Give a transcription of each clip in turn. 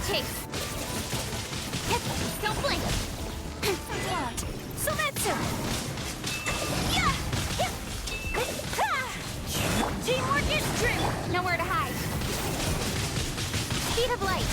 chase! Don't blink! Sometsu! Yeah! Teamwork is true! Nowhere to hide! Speed of light!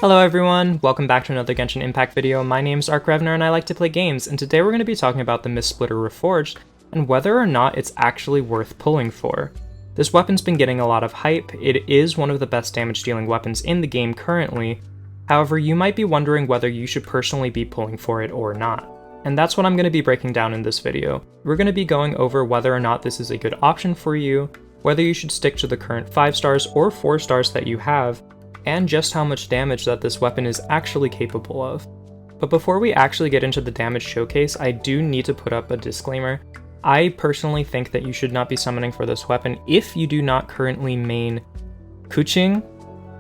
Hello everyone, welcome back to another Genshin Impact video. My name's ArcRevner and I like to play games, and today we're going to be talking about the Mistspitter Reforged and whether or not it's actually worth pulling for. This weapon's been getting a lot of hype. It is one of the best damage dealing weapons in the game currently. However, you might be wondering whether you should personally be pulling for it or not. And that's what I'm going to be breaking down in this video. We're going to be going over whether or not this is a good option for you, whether you should stick to the current 5 stars or 4 stars that you have, and just how much damage that this weapon is actually capable of. But before we actually get into the damage showcase, I do need to put up a disclaimer. I personally think that you should not be summoning for this weapon if you do not currently main Keqing,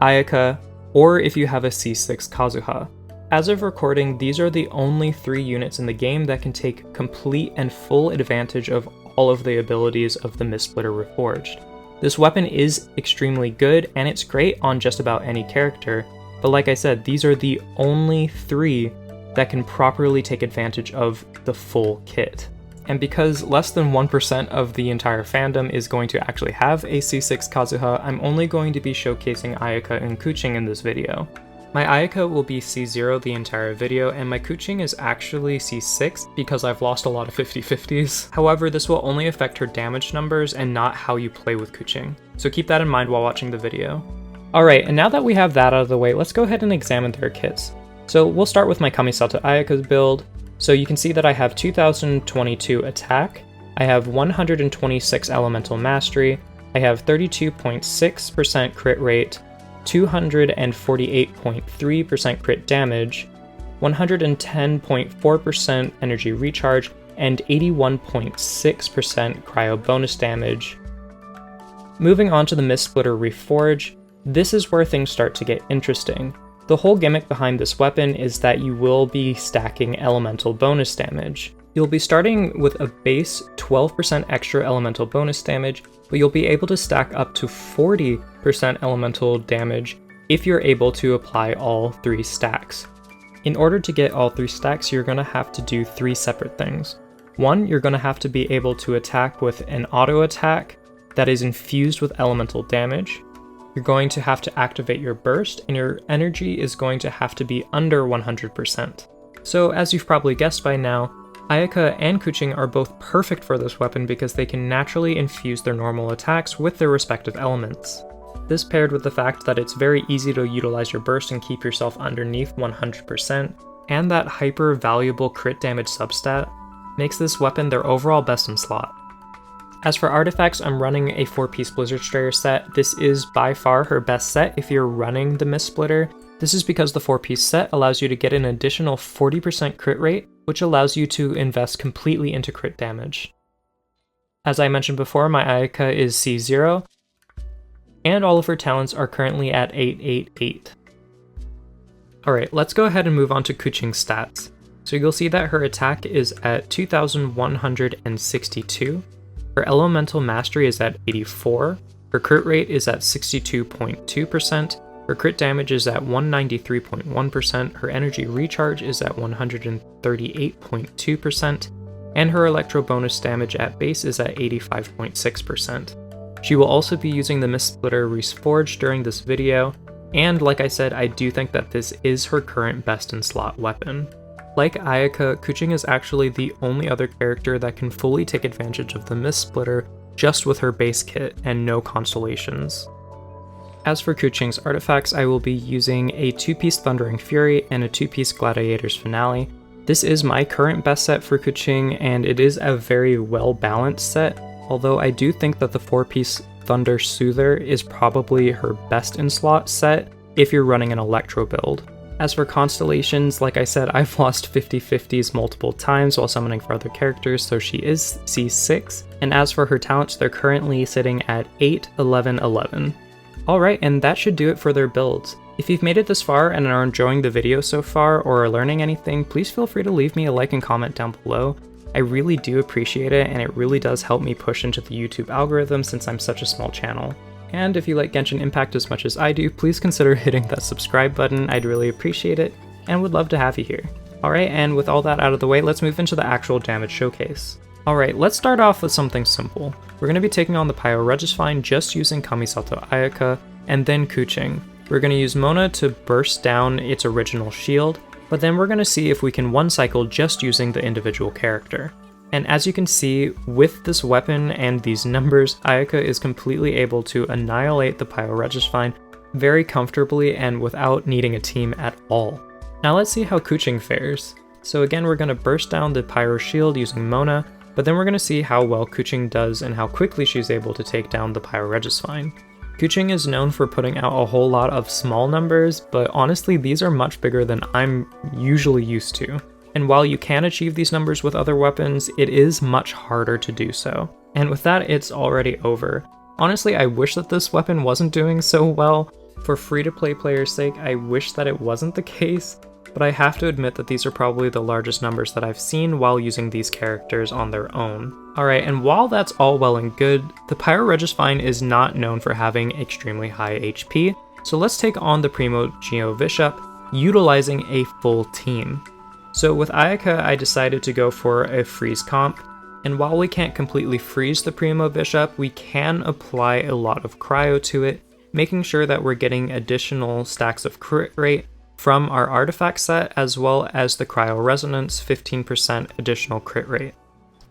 Ayaka, or if you have a C6 Kazuha. As of recording, these are the only 3 units in the game that can take complete and full advantage of all of the abilities of the Mistsplitter Reforged. This weapon is extremely good, and it's great on just about any character, but like I said, these are the only 3 that can properly take advantage of the full kit. And because less than 1% of the entire fandom is going to actually have a C6 Kazuha, I'm only going to be showcasing Ayaka and Keqing in this video. My Ayaka will be C0 the entire video, and my Keqing is actually C6 because I've lost a lot of 50-50s. However, this will only affect her damage numbers and not how you play with Keqing, so keep that in mind while watching the video. Alright, and now that we have that out of the way, let's go ahead and examine their kits. So we'll start with my Kamisato Ayaka's build. So you can see that I have 2022 attack, I have 126 elemental mastery, I have 32.6% crit rate, 248.3% crit damage, 110.4% energy recharge, and 81.6% cryo bonus damage. Moving on to the Mistsplitter Reforged, this is where things start to get interesting. The whole gimmick behind this weapon is that you will be stacking elemental bonus damage. You'll be starting with a base 12% extra elemental bonus damage, but you'll be able to stack up to 40% elemental damage if you're able to apply all 3 stacks. In order to get all 3 stacks, you're going to have to do 3 separate things. 1, you're going to have to be able to attack with an auto attack that is infused with elemental damage. You're going to have to activate your burst, and your energy is going to have to be under 100%. So as you've probably guessed by now, Ayaka and Keqing are both perfect for this weapon because they can naturally infuse their normal attacks with their respective elements. This paired with the fact that it's very easy to utilize your burst and keep yourself underneath 100%, and that hyper valuable crit damage substat, makes this weapon their overall best in slot. As for artifacts, I'm running a 4-piece Blizzard Strayer set. This is by far her best set if you're running the Mistsplitter. This is because the 4-piece set allows you to get an additional 40% crit rate, which allows you to invest completely into crit damage. As I mentioned before, my Ayaka is C0, and all of her talents are currently at 888. Alright, let's go ahead and move on to Keqing's stats. So you'll see that her attack is at 2162. Her elemental mastery is at 84, her crit rate is at 62.2%, her crit damage is at 193.1%, her energy recharge is at 138.2%, and her electro bonus damage at base is at 85.6%. She will also be using the Mistsplitter Reforged during this video, and like I said, I do think that this is her current best in slot weapon. Like Ayaka, Keqing is actually the only other character that can fully take advantage of the Mistsplitter just with her base kit and no constellations. As for Keqing's artifacts, I will be using a 2-piece Thundering Fury and a 2-piece Gladiator's Finale. This is my current best set for Keqing, and it is a very well balanced set, although I do think that the 4-piece Thunder Soother is probably her best in slot set if you're running an Electro build. As for constellations, like I said, I've lost 50-50s multiple times while summoning for other characters, so she is C6. And as for her talents, they're currently sitting at 8, 11, 11. Alright, and that should do it for their builds. If you've made it this far and are enjoying the video so far or are learning anything, please feel free to leave me a like and comment down below. I really do appreciate it, and it really does help me push into the YouTube algorithm since I'm such a small channel. And if you like Genshin Impact as much as I do, please consider hitting that subscribe button, I'd really appreciate it, and would love to have you here. Alright, and with all that out of the way, let's move into the actual damage showcase. Alright, let's start off with something simple. We're going to be taking on the Pyro Regisvine just using Kamisato Ayaka, and then Keqing. We're going to use Mona to burst down its original shield, but then we're going to see if we can one cycle just using the individual character. And as you can see, with this weapon and these numbers, Ayaka is completely able to annihilate the Pyro Regisvine very comfortably and without needing a team at all. Now let's see how Keqing fares. So again, we're going to burst down the Pyro shield using Mona, but then we're going to see how well Keqing does and how quickly she's able to take down the Pyro Regisvine. Keqing is known for putting out a whole lot of small numbers, but honestly these are much bigger than I'm usually used to. And while you can achieve these numbers with other weapons, it is much harder to do so. And with that, it's already over. Honestly, I wish that this weapon wasn't doing so well. For free-to-play players' sake, I wish that it wasn't the case, but I have to admit that these are probably the largest numbers that I've seen while using these characters on their own. Alright, and while that's all well and good, the Pyro Regisvine is not known for having extremely high HP, so let's take on the Primo Geo Bishop, utilizing a full team. So with Ayaka, I decided to go for a freeze comp, and while we can't completely freeze the Primo Bishop, we can apply a lot of cryo to it, making sure that we're getting additional stacks of crit rate from our artifact set, as well as the Cryo Resonance 15% additional crit rate.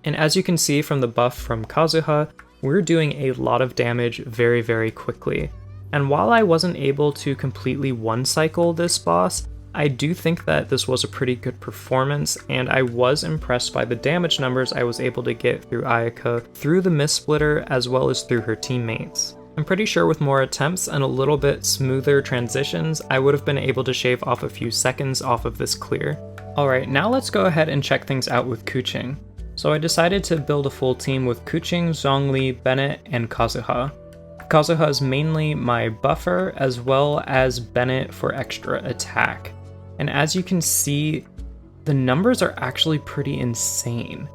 And as you can see from the buff from Kazuha, we're doing a lot of damage very quickly. And while I wasn't able to completely one cycle this boss, I do think that this was a pretty good performance, and I was impressed by the damage numbers I was able to get through Ayaka, through the Mistsplitter, as well as through her teammates. I'm pretty sure with more attempts and a little bit smoother transitions, I would have been able to shave off a few seconds off of this clear. Alright, now let's go ahead and check things out with Keqing. So I decided to build a full team with Keqing, Zhongli, Bennett, and Kazuha. Kazuha is mainly my buffer, as well as Bennett for extra attack. And as you can see, the numbers are actually pretty insane.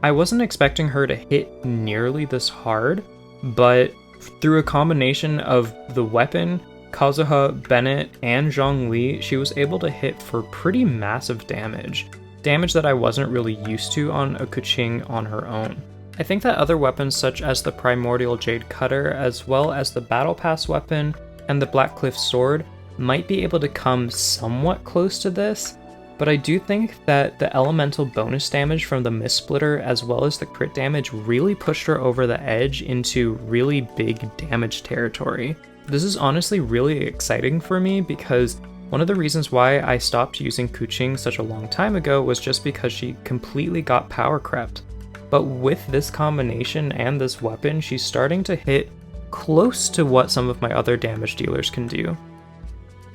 I wasn't expecting her to hit nearly this hard, but through a combination of the weapon, Kazuha, Bennett, and Zhongli, she was able to hit for pretty massive damage. Damage that I wasn't really used to on a Keqing on her own. I think that other weapons such as the Primordial Jade Cutter, as well as the Battle Pass weapon and the Black Cliff Sword, might be able to come somewhat close to this, but I do think that the elemental bonus damage from the Mistsplitter as well as the crit damage really pushed her over the edge into really big damage territory. This is honestly really exciting for me because one of the reasons why I stopped using Keqing such a long time ago was just because she completely got power crept. But with this combination and this weapon, she's starting to hit close to what some of my other damage dealers can do.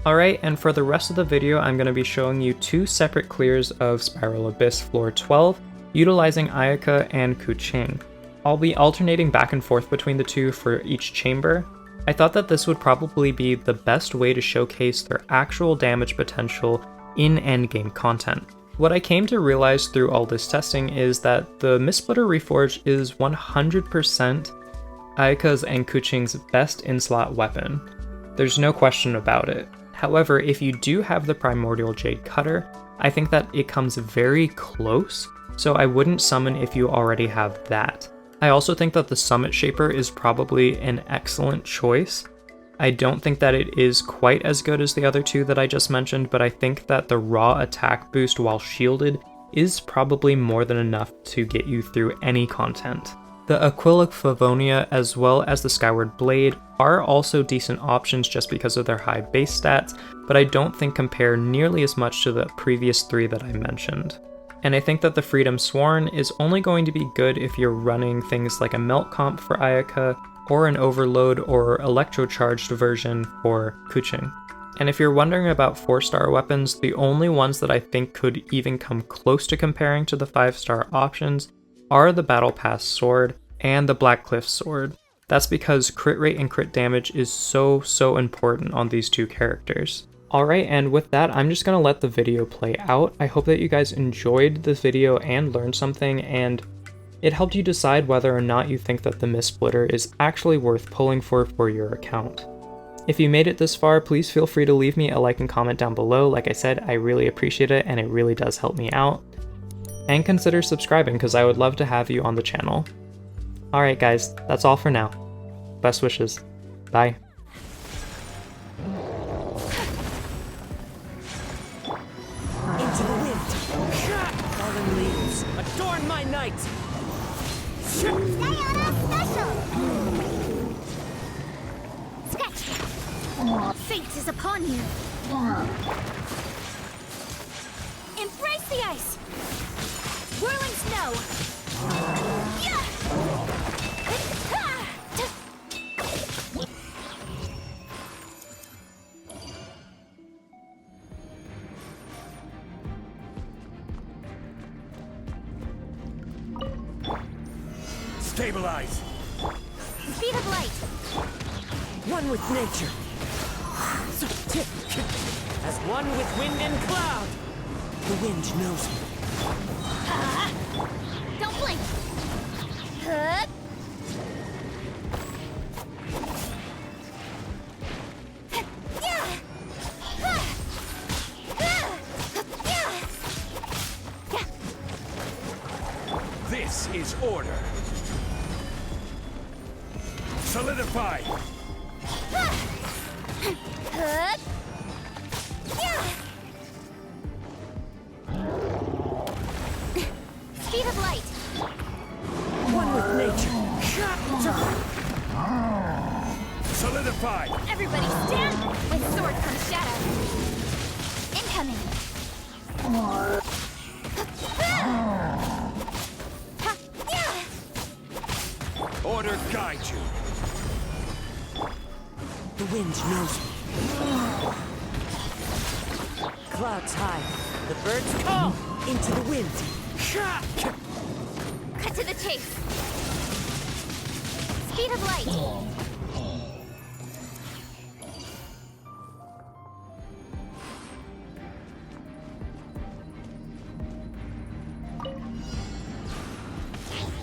Alright, and for the rest of the video, I'm going to be showing you two separate clears of Spiral Abyss Floor 12, utilizing Ayaka and Keqing. I'll be alternating back and forth between the two for each chamber. I thought that this would probably be the best way to showcase their actual damage potential in endgame content. What I came to realize through all this testing is that the Mistsplitter Reforged is 100% Ayaka's and Keqing's best in-slot weapon. There's no question about it. However, if you do have the Primordial Jade Cutter, I think that it comes very close, so I wouldn't summon if you already have that. I also think that the Summit Shaper is probably an excellent choice. I don't think that it is quite as good as the other two that I just mentioned, but I think that the raw attack boost while shielded is probably more than enough to get you through any content. The Aquila Favonia as well as the Skyward Blade are also decent options just because of their high base stats, but I don't think compare nearly as much to the previous three that I mentioned. And I think that the Freedom Sworn is only going to be good if you're running things like a Melt Comp for Ayaka, or an Overload or Electrocharged version for Keqing. And if you're wondering about 4-star weapons, the only ones that I think could even come close to comparing to the 5-star options are the Battle Pass Sword and the Black Cliff Sword. That's because crit rate and crit damage is so important on these two characters. Alright, and with that, I'm just going to let the video play out. I hope that you guys enjoyed this video and learned something, and It helped you decide whether or not you think that the Mistsplitter is actually worth pulling for your account. If you made it this far, please feel free to leave me a like and comment down below. Like I said, I really appreciate it and it really does help me out. And consider subscribing because I would love to have you on the channel. Alright guys, that's all for now. Best wishes. Bye. Into the wind. Fallen leaves, adorn my night. Sayonara special! Sketch! Fate is upon you. Embrace the ice! Whirling snow! Yeah! Stabilize. Speed of light! One with nature. As one with wind and cloud. The wind knows me. Don't blink! Huh? This is order. Solidify. Speed of light! One with nature. Solidify. Everybody stand! With sword comes shadow. Incoming! Order guide you. The wind knows me. Clouds high. The birds call into the wind. Cut to the chase! Speed of light!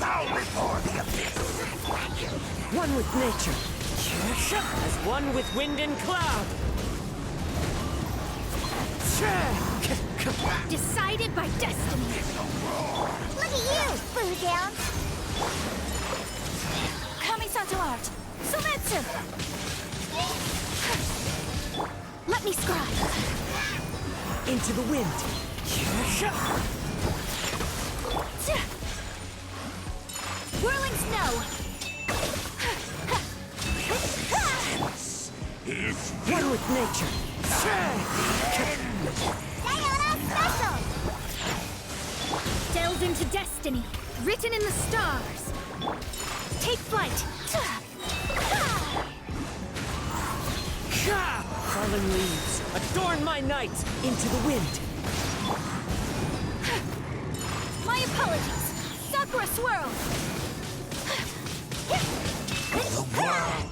Bow before the abyss. One with nature. As one with wind and cloud. Decided by destiny! Look at you, Blue Down! Kamisato art! Sumetsu! Let me scribe! Into the wind. Whirling snow! One with nature. Sayonara special! Delved into destiny, written in the stars. Take flight! Fallen leaves, adorn my night into the wind. My apologies! Sakura swirl! The world.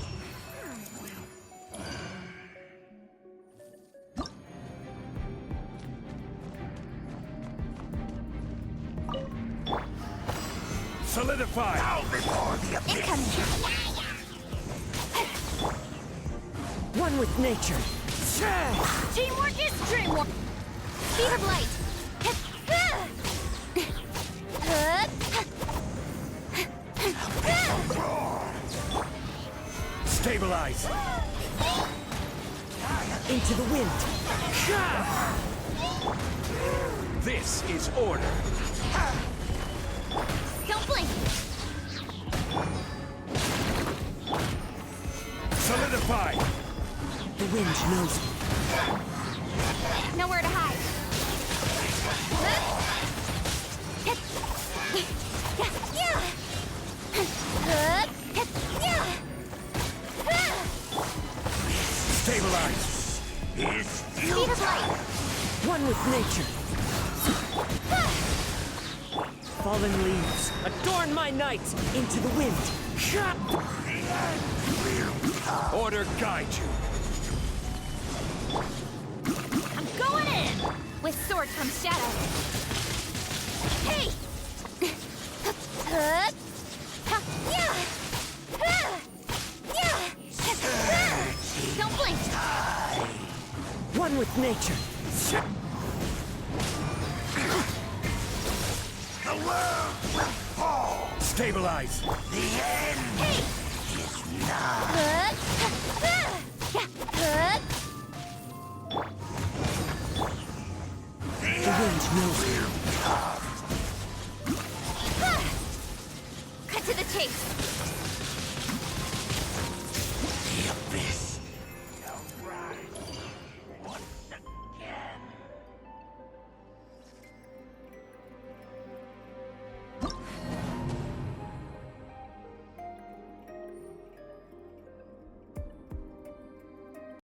Solidify! Bow before the abyss. Incoming! One with nature. Teamwork is dreamwork! Speed of light! Stabilize. Into the wind. This is order. Don't blink! Solidify. The wind knows me. Nowhere to hide! Stabilize. Speed of light! One with nature. Fallen leaves, adorn my night into the wind. Order guide you. I'm going in! With sword comes shadow. Hey! Good. Ha, yeah. Ha, yeah. Don't blink. One with nature. The world will fall. Stabilize. The end is nigh. Good. Yeah. Good. The wind knows me. Cut to the chase.